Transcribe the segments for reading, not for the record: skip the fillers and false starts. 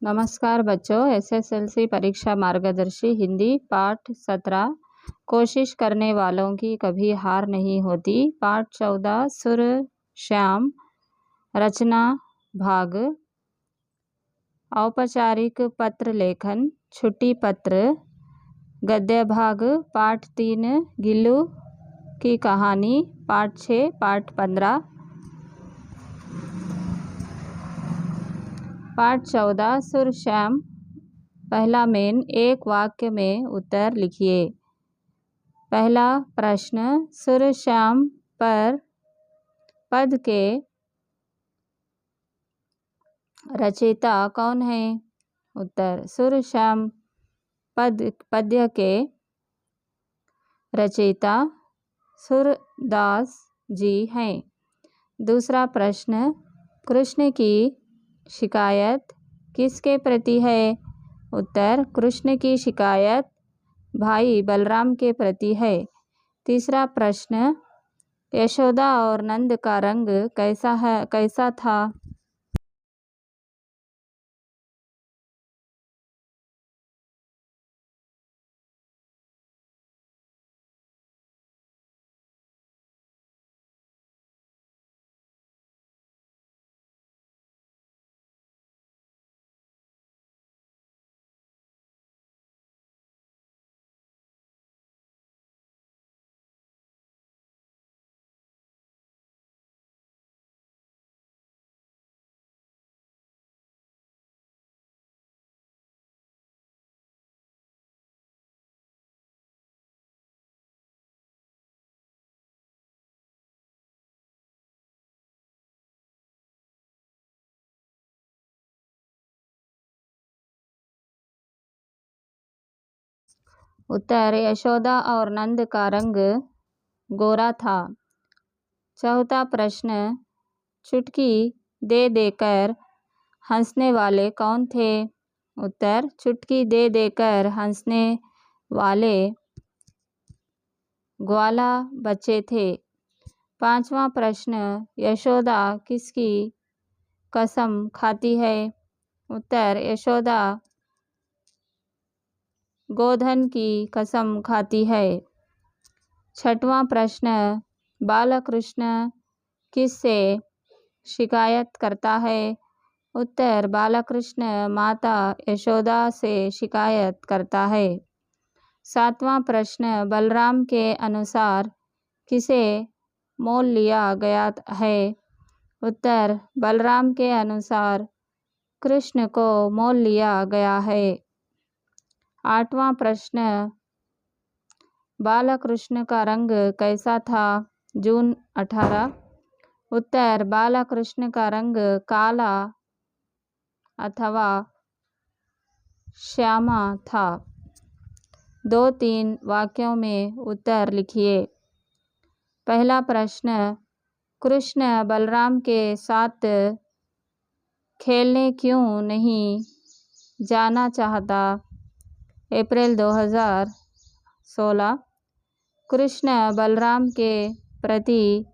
नमस्कार बच्चों, एसएसएलसी परीक्षा मार्गदर्शी हिंदी पाठ 17। कोशिश करने वालों की कभी हार नहीं होती। पाठ 14 सुर श्याम। रचना भाग। औपचारिक पत्र लेखन। छुट्टी पत्र। गद्य भाग। पाठ 3 गिल्लू की कहानी। पाठ 6 पाठ 15। पाठ 14 सुर श्याम। पहला मेन, एक वाक्य में उत्तर लिखिए। पहला प्रश्न, सुर श्याम पर पद के रचयिता कौन है? उत्तर, सुर श्याम पद्य के रचयिता सूरदास जी हैं। दूसरा प्रश्न, कृष्ण की शिकायत किसके प्रति है? उत्तर, कृष्ण की शिकायत भाई बलराम के प्रति है। तीसरा प्रश्न, यशोदा और नंद का रंग कैसा था? उत्तर, यशोदा और नंद का रंग गोरा था। चौथा प्रश्न, चुटकी दे देकर हंसने वाले कौन थे? उत्तर, चुटकी दे देकर हंसने वाले ग्वाला बच्चे थे। पांचवा प्रश्न, यशोदा किसकी कसम खाती है? उत्तर, यशोदा गोधन की कसम खाती है। छठवां प्रश्न, बालकृष्ण किससे शिकायत करता है? उत्तर, बालकृष्ण माता यशोदा से शिकायत करता है। सातवां प्रश्न, बलराम के अनुसार किसे मोल लिया गया है? उत्तर, बलराम के अनुसार कृष्ण को मोल लिया गया है। आठवां प्रश्न, बालकृष्ण का रंग कैसा था? जून 18। उत्तर, बालकृष्ण का रंग काला अथवा श्यामा था। 2-3 वाक्यों में उत्तर लिखिए। पहला प्रश्न, कृष्ण बलराम के साथ खेलने क्यों नहीं जाना चाहता? अप्रैल 2016। कृष्ण बलराम के प्रति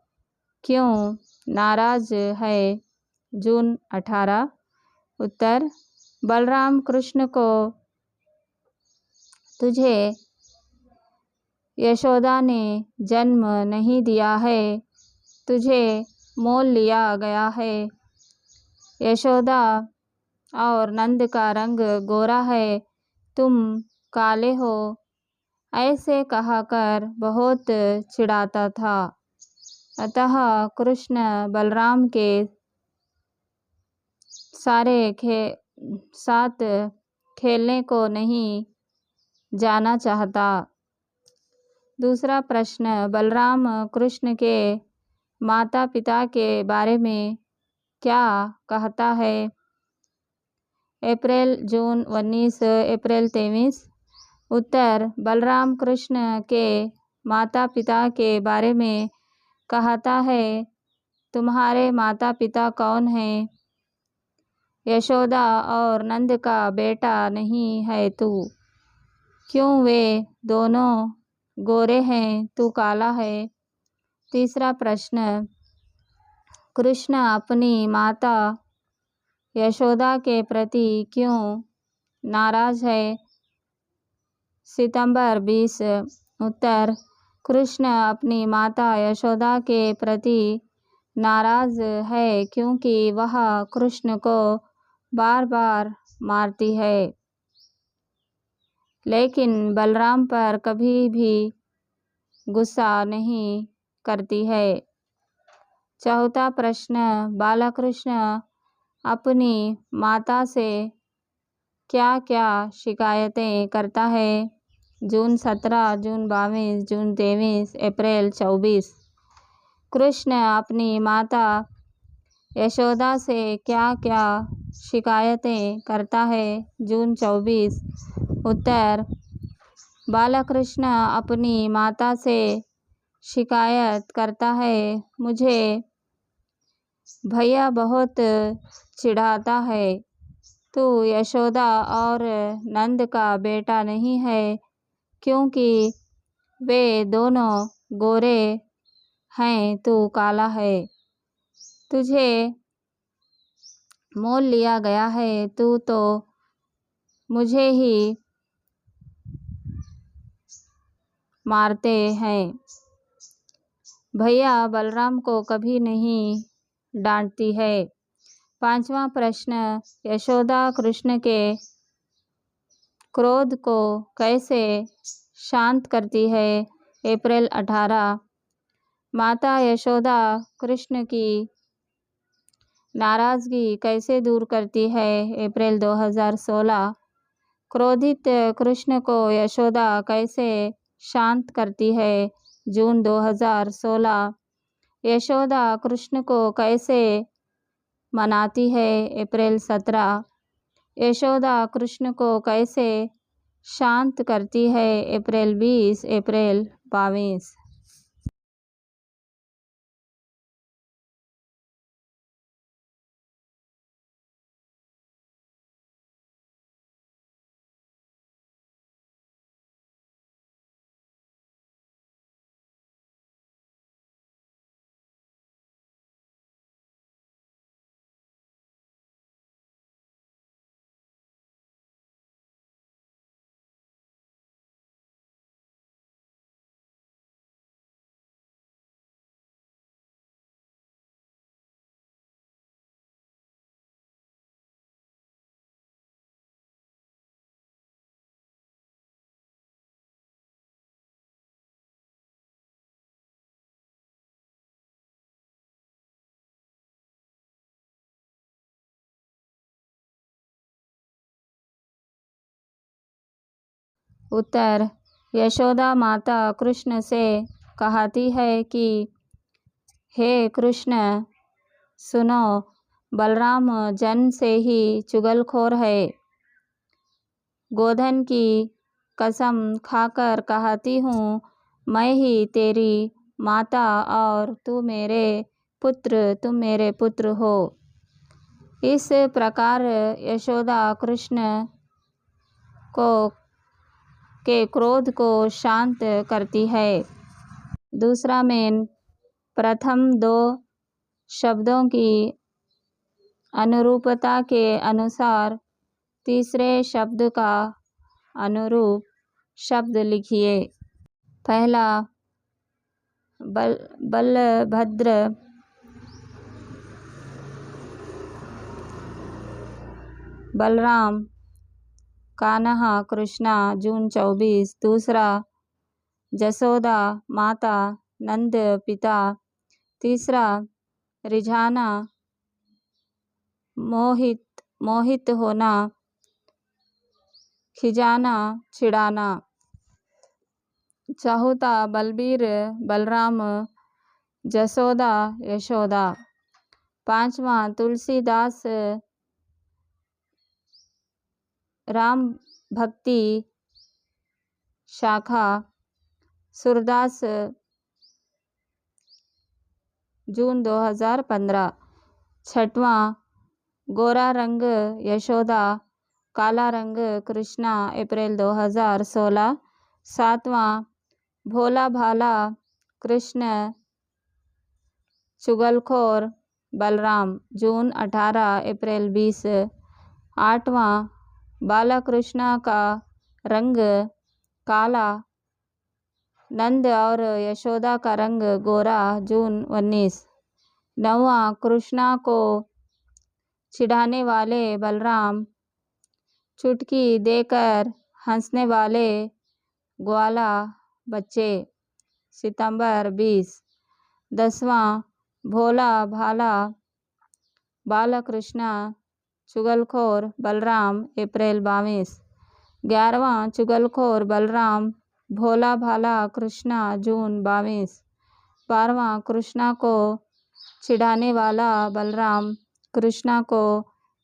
क्यों नाराज है? जून 18। उत्तर, बलराम कृष्ण को तुझे यशोदा ने जन्म नहीं दिया है, तुझे मोल लिया गया है। यशोदा और नंद का रंग गोरा है, तुम काले हो, ऐसे कहकर बहुत चिढ़ाता था। अतः कृष्ण बलराम के साथ खेलने को नहीं जाना चाहता। दूसरा प्रश्न, बलराम कृष्ण के माता पिता के बारे में क्या कहता है? अप्रैल 19 अप्रैल 23। उत्तर, बलराम कृष्ण के माता पिता के बारे में कहता है, तुम्हारे माता पिता कौन हैं? यशोदा और नंद का बेटा नहीं है तू। क्यों वे दोनों गोरे हैं, तू काला है। तीसरा प्रश्न, कृष्ण अपनी माता यशोदा के प्रति क्यों नाराज है? सितंबर 20। उत्तर, कृष्ण अपनी माता यशोदा के प्रति नाराज है क्योंकि वह कृष्ण को बार बार मारती है, लेकिन बलराम पर कभी भी गुस्सा नहीं करती है। चौथा प्रश्न, बालकृष्ण अपनी माता से क्या क्या शिकायतें करता है? जून 17, जून 22, जून 23, अप्रैल 24। कृष्ण अपनी माता यशोदा से क्या क्या शिकायतें करता है? जून 24। उत्तर, बालकृष्ण अपनी माता से शिकायत करता है, मुझे भैया बहुत चिढ़ाता है। तू यशोदा और नंद का बेटा नहीं है क्योंकि वे दोनों गोरे हैं, तू काला है। तुझे मोल लिया गया है, तू तो मुझे ही मारते हैं। भैया बलराम को कभी नहीं डांटती है। पांचवा प्रश्न, यशोदा कृष्ण के क्रोध को कैसे शांत करती है? अप्रैल 18। माता यशोदा कृष्ण की नाराजगी कैसे दूर करती है? अप्रैल 2016। क्रोधित कृष्ण को यशोदा कैसे शांत करती है? जून 2016। यशोदा कृष्ण को कैसे मनाती है? अप्रैल 17। यशोदा कृष्ण को कैसे शांत करती है? अप्रैल 20, अप्रैल 22। उत्तर, यशोदा माता कृष्ण से कहती है कि हे कृष्ण, सुनो, बलराम जन्म से ही चुगलखोर है। गोधन की कसम खाकर कहती हूँ, मैं ही तेरी माता और तुम मेरे पुत्र हो। इस प्रकार यशोदा कृष्ण के क्रोध को शांत करती है। दूसरा मेन, प्रथम दो शब्दों की अनुरूपता के अनुसार तीसरे शब्द का अनुरूप शब्द लिखिए। पहला, बलभद्र। बलराम, कान्हा कृष्णा, जून 24। दूसरा, जसोदा माता, नंद पिता। तीसरा, रिझाना, मोहित होना, खिजाना, चिढ़ाना। चौथा, बलबीर, बलराम, जसोदा, यशोदा। पांचवा, तुलसीदास, राम भक्ति शाखा, सूरदास, जून 2015। छठवां, गोरा रंग यशोदा, काला रंग कृष्णा, अप्रैल 2016। सातवां, भोला भाला कृष्ण, चुगलखोर, बलराम जून 18 अप्रैल 20। 8वां बालकृष्ण का रंग काला, नंद और यशोदा का रंग गोरा जून 19। 9वां कृष्णा को चिढ़ाने वाले बलराम, चुटकी देकर हंसने वाले ग्वाला बच्चे सितंबर 20। 10वां भोला भाला बालकृष्ण, चुगलखोर बलराम अप्रैल 22। 11वां चुगलखोर बलराम भोला भाला कृष्णा जून 22। 12वां कृष्णा को चिढ़ाने वाला बलराम, कृष्णा को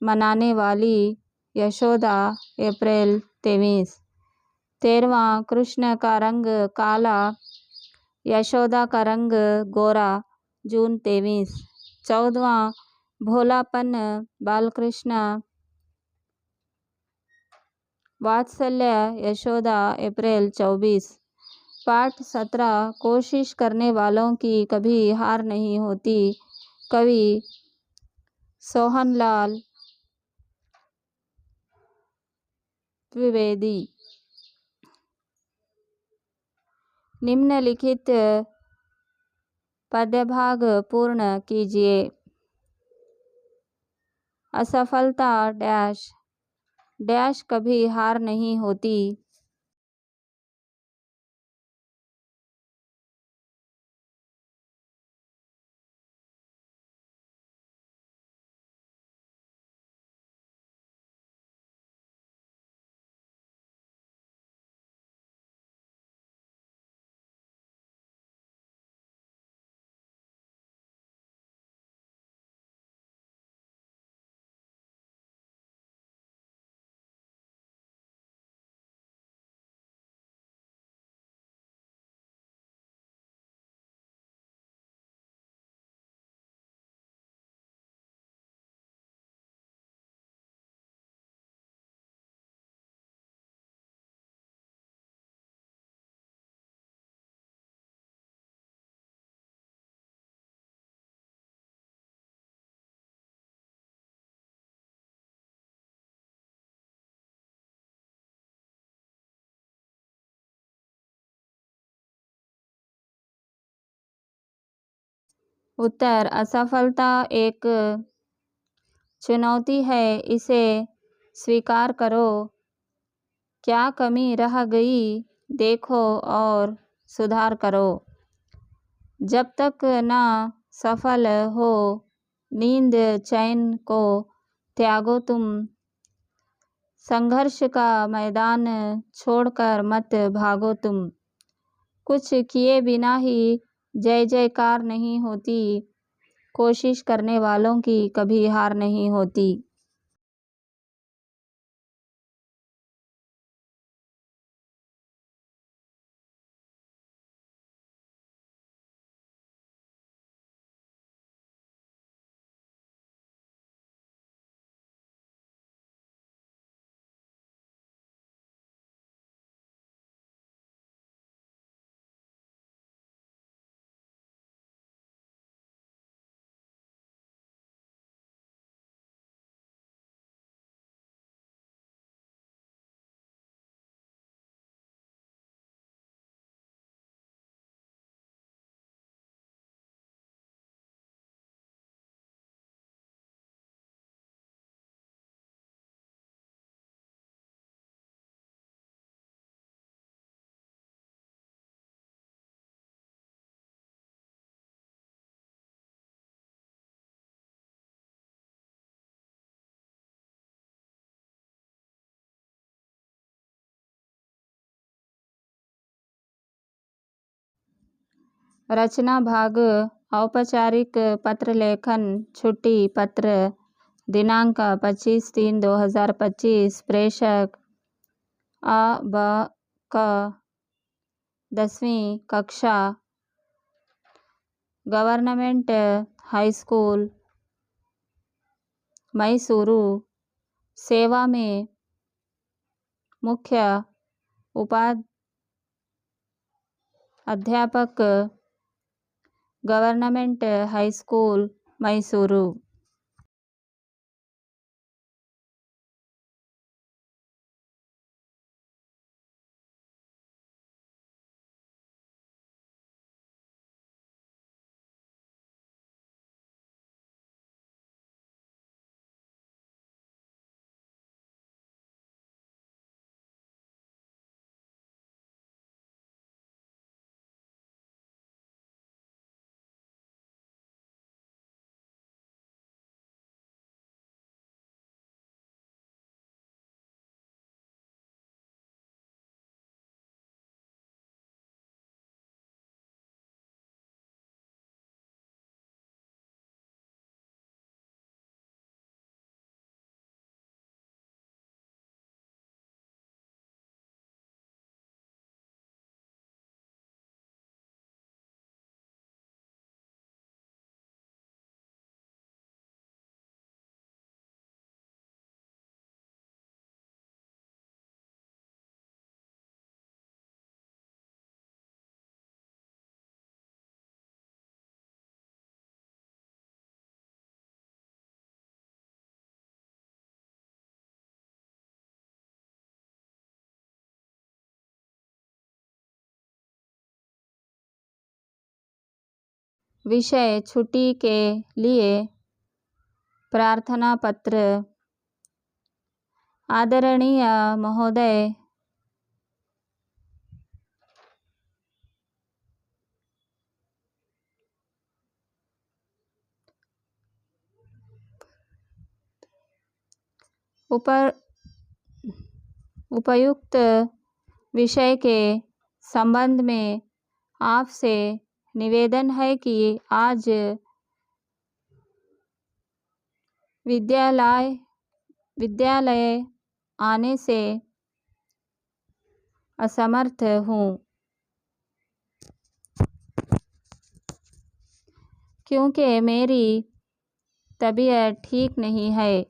मनाने वाली यशोदा अप्रैल 23। 13वां कृष्ण का रंग काला, यशोदा का रंग गोरा जून 23। 14वां भोलापन बालकृष्ण, वात्सल्य यशोदा अप्रैल 24। पाठ 17 कोशिश करने वालों की कभी हार नहीं होती। कवि सोहनलाल द्विवेदी। निम्नलिखित पद्यभाग पूर्ण कीजिए। असफलता डैश डैश कभी हार नहीं होती। उत्तर असफलता एक चुनौती है, इसे स्वीकार करो। क्या कमी रह गई देखो और सुधार करो। जब तक न सफल हो नींद चैन को त्यागो तुम, संघर्ष का मैदान छोड़कर मत भागो तुम। कुछ किए बिना ही जय जयकार नहीं होती, कोशिश करने वालों की कभी हार नहीं होती। रचना भाग औपचारिक पत्र लेखन छुट्टी पत्र दिनांक 25/3/2025 प्रेषक अ ब क 10वीं कक्षा गवर्नमेंट हाई स्कूल मैसूरू सेवा में मुख्य उपाध्यापक गवर्नमेंट हाई स्कूल मैसूरू। विषय छुट्टी के लिए प्रार्थना पत्र। आदरणीय महोदय, उपयुक्त विषय के संबंध में आपसे निवेदन है कि आज विद्यालय आने से असमर्थ हूँ क्योंकि मेरी तबीयत ठीक नहीं है।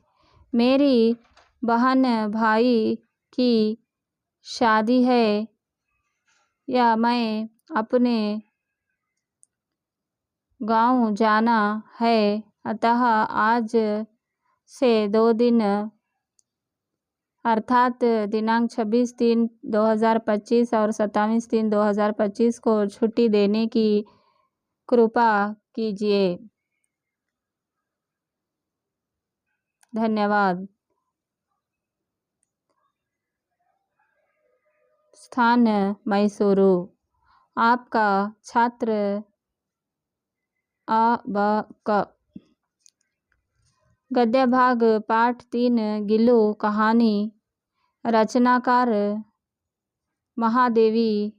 मेरी बहन भाई की शादी है या मैं अपने गांव जाना है, अतः आज से 2 दिन अर्थात दिनांक 26/3/2025 और 27/3/2025 को छुट्टी देने की कृपा कीजिए। धन्यवाद। स्थान मैसूरू। आपका छात्र अ.ब.क। गद्य भाग पाठ 3 गिल्लू कहानी। रचनाकार महादेवी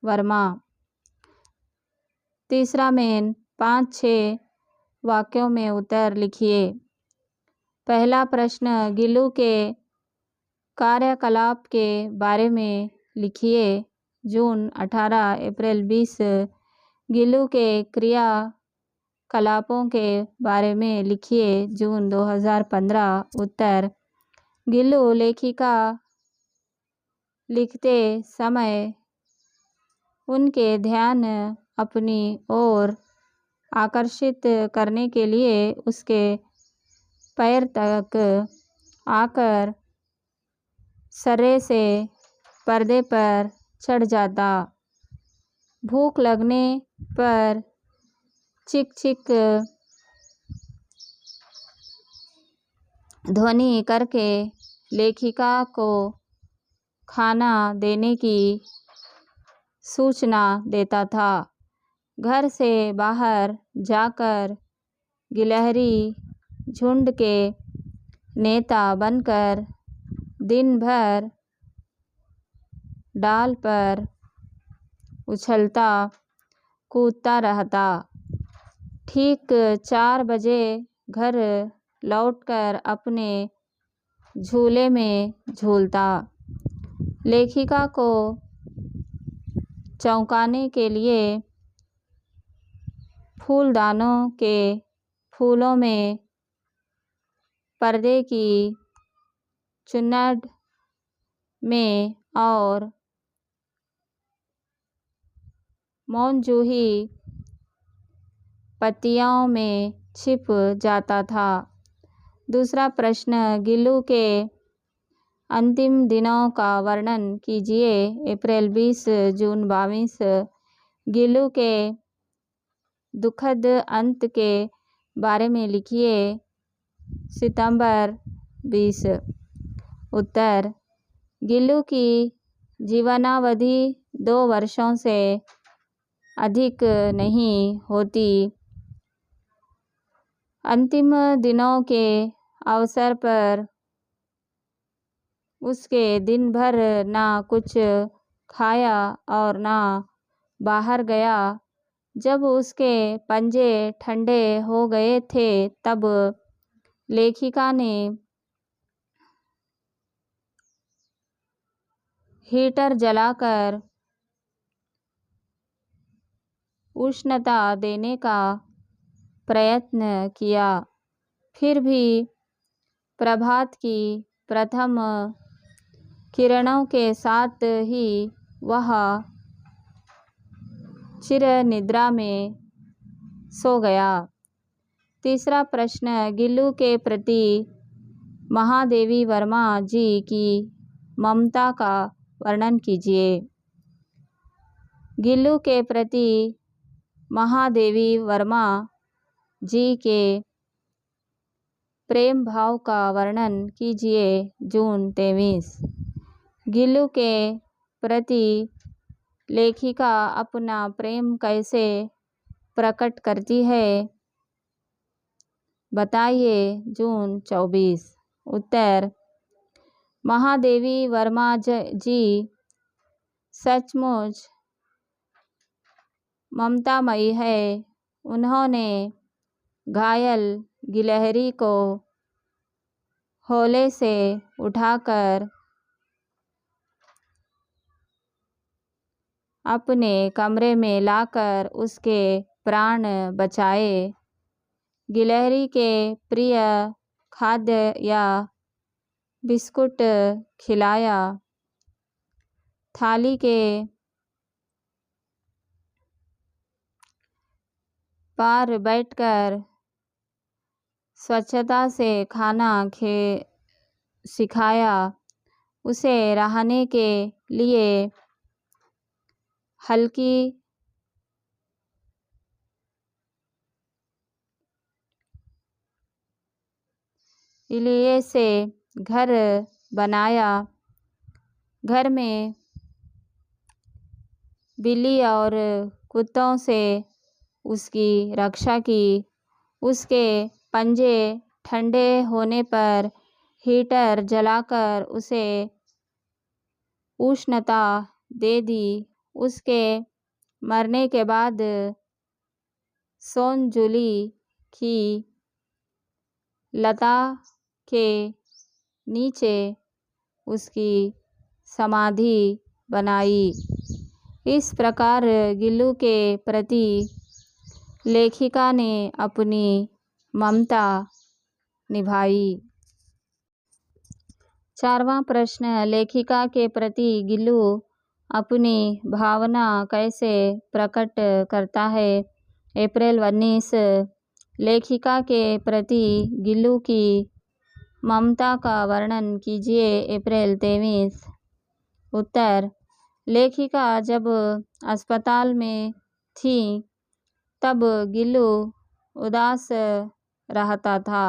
वर्मा। तीसरा मेन 5-6 वाक्यों में उत्तर लिखिए। पहला प्रश्न, गिल्लू के कार्यकलाप के बारे में लिखिए। जून 18, अप्रैल 20। गिल्लू के क्रियाकलापों के बारे में लिखिए। जून 2015। उत्तर, गिल्लू लेखिका लिखते समय उनके ध्यान अपनी ओर आकर्षित करने के लिए उसके पैर तक आकर सर्रे से पर्दे पर चढ़ जाता। भूख लगने पर चिक चिक ध्वनि करके लेखिका को खाना देने की सूचना देता था। घर से बाहर जाकर गिलहरी झुंड के नेता बनकर दिन भर डाल पर उछलता कूदता रहता। ठीक 4 बजे घर लौटकर अपने झूले में झूलता। लेखिका को चौंकाने के लिए फूलदानों के फूलों में पर्दे की चुन्नट में और मौनजूही पत्तियों में छिप जाता था। दूसरा प्रश्न, गिल्लू के अंतिम दिनों का वर्णन कीजिए। अप्रैल 20 जून 22। गिल्लू के दुखद अंत के बारे में लिखिए। सितंबर 20। उत्तर, गिल्लू की जीवनावधि 2 वर्षों से अधिक नहीं होती। अंतिम दिनों के अवसर पर उसके दिन भर ना कुछ खाया और ना बाहर गया। जब उसके पंजे ठंडे हो गए थे तब लेखिका ने हीटर जलाकर उष्णता देने का प्रयत्न किया। फिर भी प्रभात की प्रथम किरणों के साथ ही वह चिर निद्रा में सो गया। तीसरा प्रश्न, गिल्लू के प्रति महादेवी वर्मा जी की ममता का वर्णन कीजिए। गिल्लू के प्रति महादेवी वर्मा जी के प्रेम भाव का वर्णन कीजिए। जून 23। गिल्लू के प्रति लेखिका अपना प्रेम कैसे प्रकट करती है, बताइए। जून 24। उत्तर, महादेवी वर्मा जी सचमुच ममतामयी है। उन्होंने घायल गिलहरी को हौले से उठाकर अपने कमरे में लाकर उसके प्राण बचाए। गिलहरी के प्रिय खाद्य या बिस्कुट खिलाया। थाली के पार बैठकर स्वच्छता से खाना सिखाया। उसे रहने के लिए हल्की इलिये से घर बनाया। घर में बिल्ली और कुत्तों से उसकी रक्षा की। उसके पंजे ठंडे होने पर हीटर जलाकर उसे उष्णता दे दी। उसके मरने के बाद सोनजूली की लता के नीचे उसकी समाधि बनाई। इस प्रकार गिल्लू के प्रति लेखिका ने अपनी ममता निभाई। 4वां प्रश्न, लेखिका के प्रति गिल्लू अपनी भावना कैसे प्रकट करता है। अप्रैल 19। लेखिका के प्रति गिल्लू की ममता का वर्णन कीजिए। अप्रैल 23। उत्तर, लेखिका जब अस्पताल में थी तब गिल्लू उदास रहता था।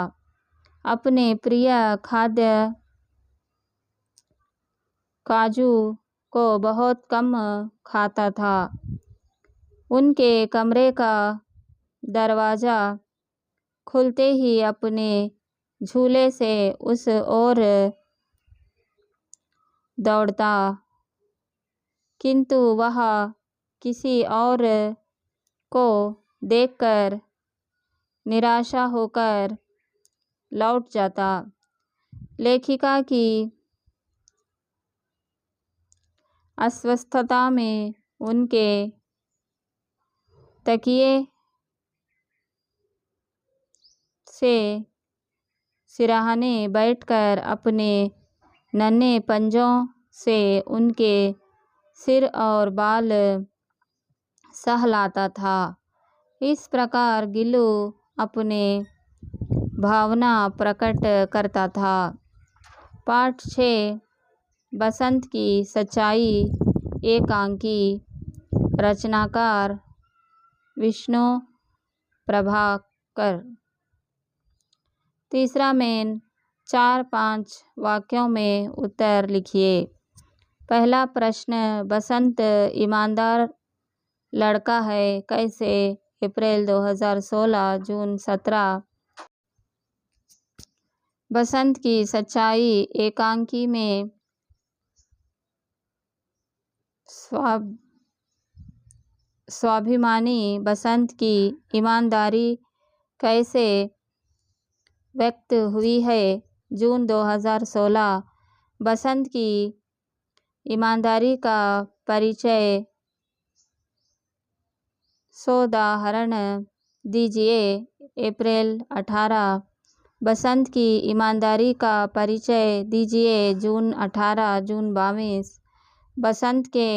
अपने प्रिय खाद्य काजू को बहुत कम खाता था। उनके कमरे का दरवाज़ा खुलते ही अपने झूले से उस ओर दौड़ता, किंतु वह किसी और को देखकर निराशा होकर लौट जाता। लेखिका की अस्वस्थता में उनके तकिए से सिरहाने बैठकर अपने नन्हे पंजों से उनके सिर और बाल सहलाता था। इस प्रकार गिल्लू अपने भावना प्रकट करता था। पाठ 6 बसंत की सच्चाई एकांकी। रचनाकार विष्णु प्रभाकर। तीसरा मेन 4-5 वाक्यों में उत्तर लिखिए। पहला प्रश्न, बसंत ईमानदार लड़का है कैसे? अप्रैल 2016 जून 17। बसंत की सच्चाई एकांकी में स्वाभिमानी बसंत की ईमानदारी कैसे व्यक्त हुई है? जून 2016। बसंत की ईमानदारी का परिचय सोदाहरण दीजिए। अप्रैल 18। बसंत की ईमानदारी का परिचय दीजिए। जून 18 जून 22। बसंत के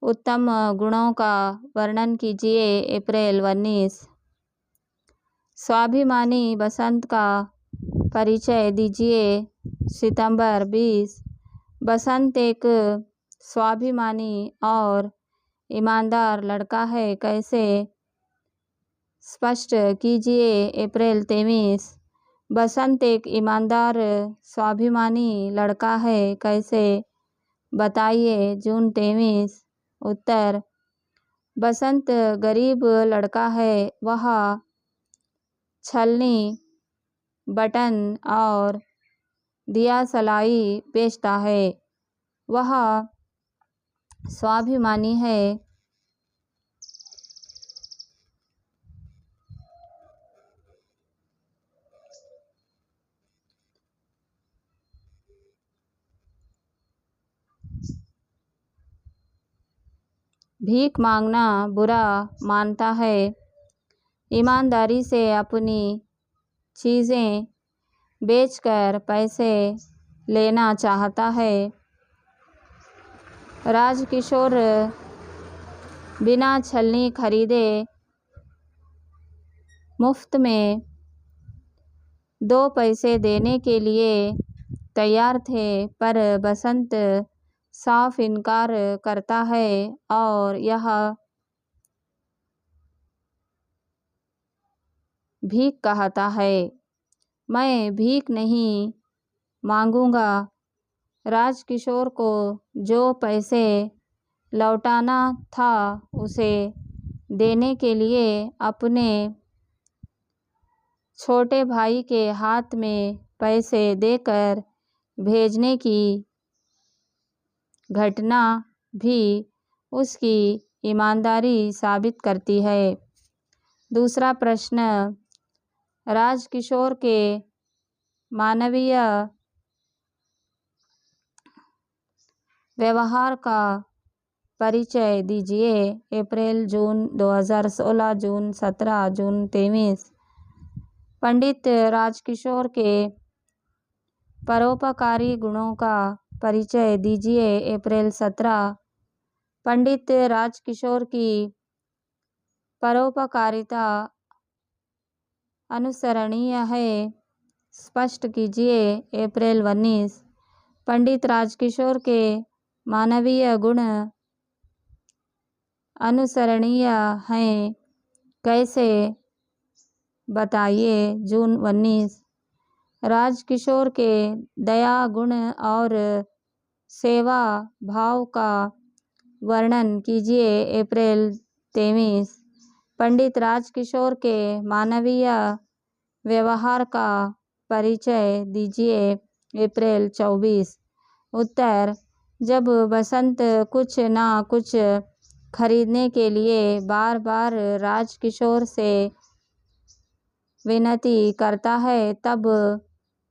उत्तम गुणों का वर्णन कीजिए। अप्रैल 19। स्वाभिमानी बसंत का परिचय दीजिए। सितंबर 20। बसंत एक स्वाभिमानी और ईमानदार लड़का है कैसे? स्पष्ट कीजिए। अप्रैल 23। बसंत एक ईमानदार स्वाभिमानी लड़का है कैसे? बताइए। जून 23। उत्तर, बसंत गरीब लड़का है। वह छलनी, बटन और दियासलाई बेचता है। वह स्वाभिमानी है। भीख मांगना बुरा मानता है। ईमानदारी से अपनी चीज़ें बेचकर पैसे लेना चाहता है। राजकिशोर बिना छलनी खरीदे मुफ्त में 2 पैसे देने के लिए तैयार थे, पर बसंत साफ इनकार करता है और यह भीख कहता है। मैं भीख नहीं मांगूंगा। राजकिशोर को जो पैसे लौटाना था उसे देने के लिए अपने छोटे भाई के हाथ में पैसे देकर भेजने की घटना भी उसकी ईमानदारी साबित करती है। दूसरा प्रश्न, राजकिशोर के मानवीय व्यवहार का परिचय दीजिए। अप्रैल जून 2016 जून 17 जून 23। पंडित राजकिशोर के परोपकारी गुणों का परिचय दीजिए। अप्रैल 17। पंडित राजकिशोर की परोपकारिता अनुसरणीय है। स्पष्ट कीजिए। अप्रैल 19। पंडित राजकिशोर के मानवीय गुण अनुसरणीय हैं कैसे? बताइए। जून 19। राजकिशोर के दया गुण और सेवा भाव का वर्णन कीजिए। अप्रैल 23। पंडित राजकिशोर के मानवीय व्यवहार का परिचय दीजिए। अप्रैल 24। उत्तर, जब बसंत कुछ ना कुछ खरीदने के लिए बार बार राजकिशोर से विनती करता है, तब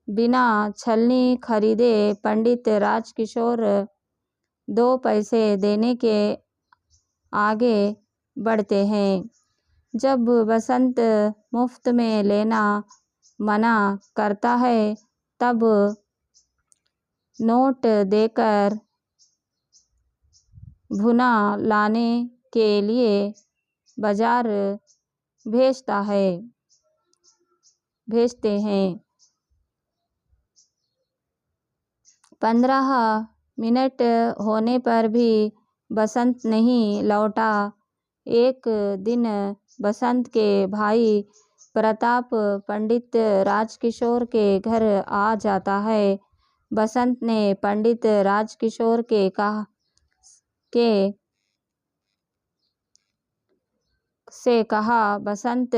बिना छलनी खरीदे पंडित राजकिशोर 2 पैसे देने के आगे बढ़ते हैं। जब बसंत मुफ्त में लेना मना करता है, तब नोट देकर भुना लाने के लिए बाजार भेजते हैं। 15 मिनट होने पर भी बसंत नहीं लौटा। एक दिन बसंत के भाई प्रताप पंडित राजकिशोर के घर आ जाता है। बसंत ने पंडित राजकिशोर से कहा, बसंत,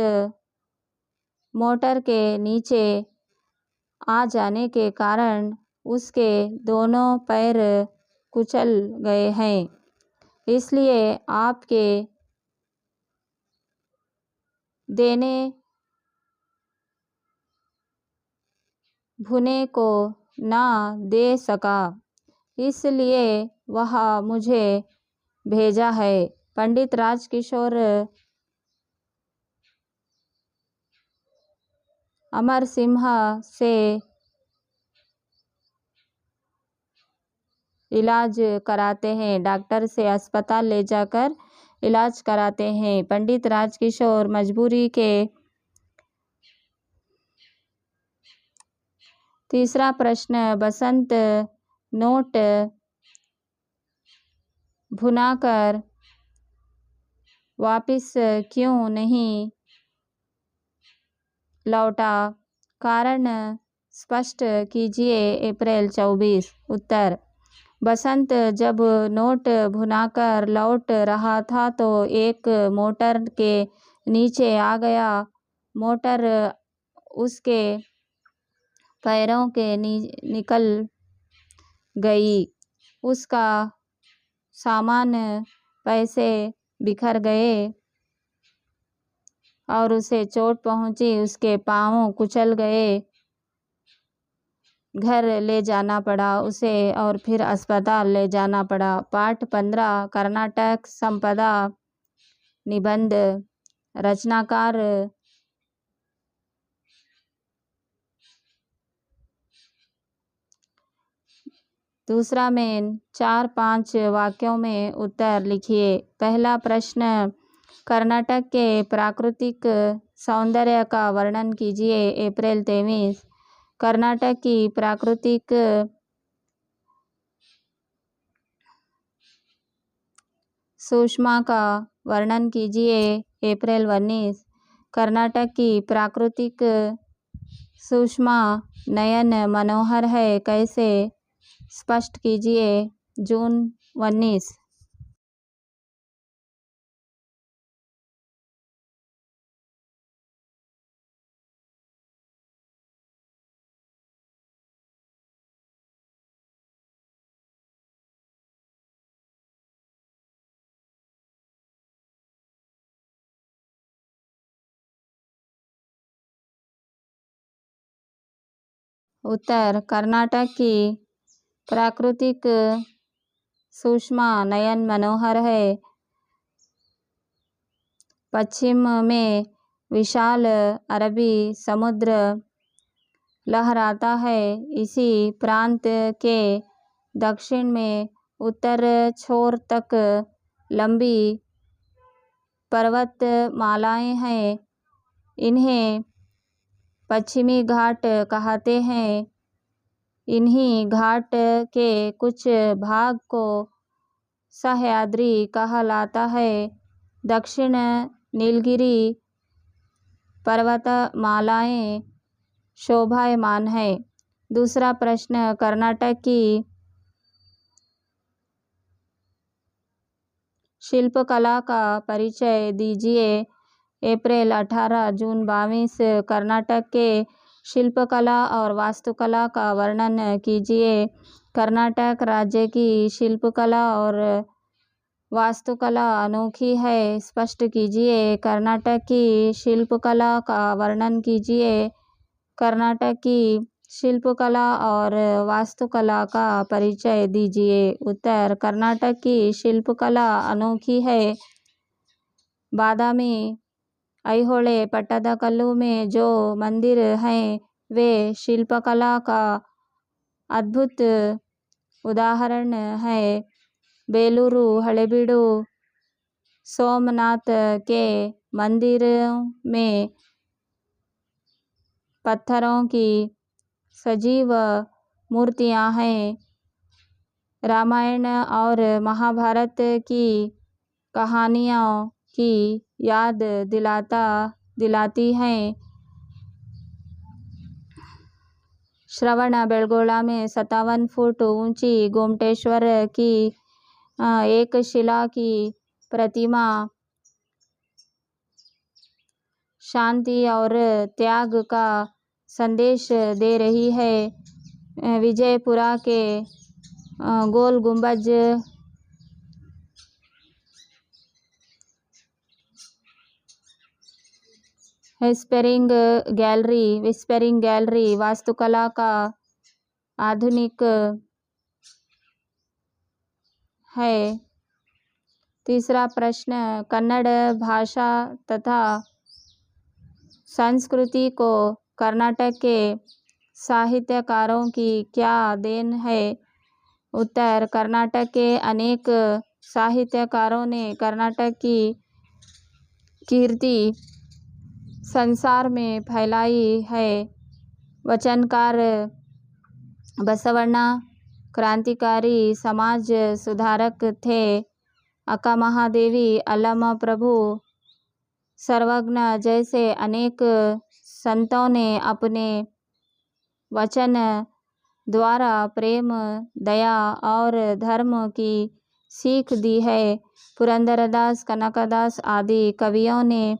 मोटर के नीचे आ जाने के कारण उसके दोनों पैर कुचल गए हैं, इसलिए आपके देने भुने को ना दे सका, इसलिए वह मुझे भेजा है। पंडित राजकिशोर अमर सिंह से इलाज कराते हैं, डॉक्टर से अस्पताल ले जाकर इलाज कराते हैं। पंडित राजकिशोर मजबूरी के। तीसरा प्रश्न, बसंत नोट भुनाकर वापिस क्यों नहीं लौटा? कारण स्पष्ट कीजिए। अप्रैल 24। उत्तर, बसंत जब नोट भुनाकर लौट रहा था तो एक मोटर के नीचे आ गया। मोटर उसके पैरों के निकल गई। उसका सामान, पैसे बिखर गए और उसे चोट पहुंची। उसके पांव कुचल गए। घर ले जाना पड़ा उसे और फिर अस्पताल ले जाना पड़ा। पाठ 15, कर्नाटक संपदा निबंध। रचनाकार दूसरा में 4-5 वाक्यों में उत्तर लिखिए। पहला प्रश्न, कर्नाटक के प्राकृतिक सौंदर्य का वर्णन कीजिए। अप्रैल 23। कर्नाटक की प्राकृतिक सुषमा का वर्णन कीजिए। अप्रैल 19। कर्नाटक की प्राकृतिक सुषमा नयन मनोहर है, कैसे? स्पष्ट कीजिए। जून 19। उत्तर, कर्नाटक की प्राकृतिक सुषमा नयन मनोहर है। पश्चिम में विशाल अरबी समुद्र लहराता है। इसी प्रांत के दक्षिण में उत्तर छोर तक लंबी पर्वतमालाएं हैं। इन्हें पश्चिमी घाट कहते हैं। इन्हीं घाट के कुछ भाग को सह्याद्री कहलाता है। दक्षिण नीलगिरी पर्वतमालाएं शोभायमान है। दूसरा प्रश्न, कर्नाटक की शिल्पकला का परिचय दीजिए। अप्रैल 18। जून 22। कर्नाटक के शिल्पकला और वास्तुकला का वर्णन कीजिए। कर्नाटक राज्य की शिल्पकला और वास्तुकला अनोखी है, स्पष्ट कीजिए। कर्नाटक की शिल्पकला का वर्णन कीजिए। कर्नाटक की शिल्पकला और वास्तुकला का परिचय दीजिए। उत्तर, कर्नाटक की शिल्पकला अनोखी है। बादामी ऐहोळे पट्टदकल्लु में जो मंदिर हैं वे शिल्पकला का अद्भुत उदाहरण है। बेलूरू हळेबीडु सोमनाथ के मंदिरों में पत्थरों की सजीव मूर्तियां हैं। रामायण और महाभारत की कहानियों की याद दिलाती हैं। श्रवणबेळगोळा में 57 फुट ऊंची गोमटेश्वर की एक शिला की प्रतिमा शांति और त्याग का संदेश दे रही है। विजयपुरा के गोल गुंबज विस्परिंग गैलरी वास्तुकला का आधुनिक है। तीसरा प्रश्न, कन्नड़ भाषा तथा संस्कृति को कर्नाटक के साहित्यकारों की क्या देन है? उत्तर, कर्नाटक के अनेक साहित्यकारों ने कर्नाटक की कीर्ति संसार में फैलाई है। वचनकार बसवण्णा क्रांतिकारी समाज सुधारक थे। अक्का महादेवी, अल्लमा प्रभु सर्वज्ञ जैसे अनेक संतों ने अपने वचन द्वारा प्रेम, दया और धर्म की सीख दी है। पुरंदरदास, कनकदास आदि कवियों ने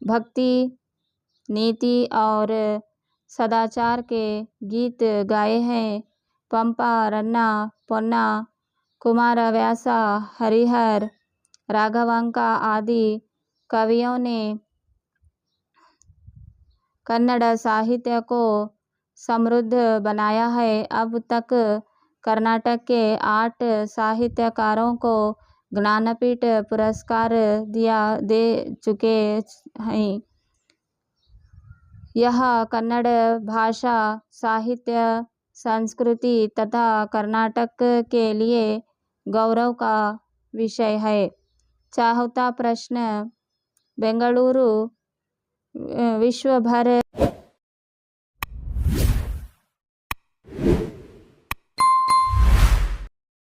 भक्ति, नीति और सदाचार के गीत गाए हैं। पंपा, रन्ना, पोन्ना, कुमारव्यासा, हरिहर, राघवांका आदि कवियों ने कन्नड़ साहित्य को समृद्ध बनाया है। अब तक कर्नाटक के 8 साहित्यकारों को ज्ञानपीठ पुरस्कार दे चुके हैं। यह कन्नड़ भाषा, साहित्य, संस्कृति तथा कर्नाटक के लिए गौरव का विषय है। चौथा प्रश्न, बेंगलुरु विश्व भर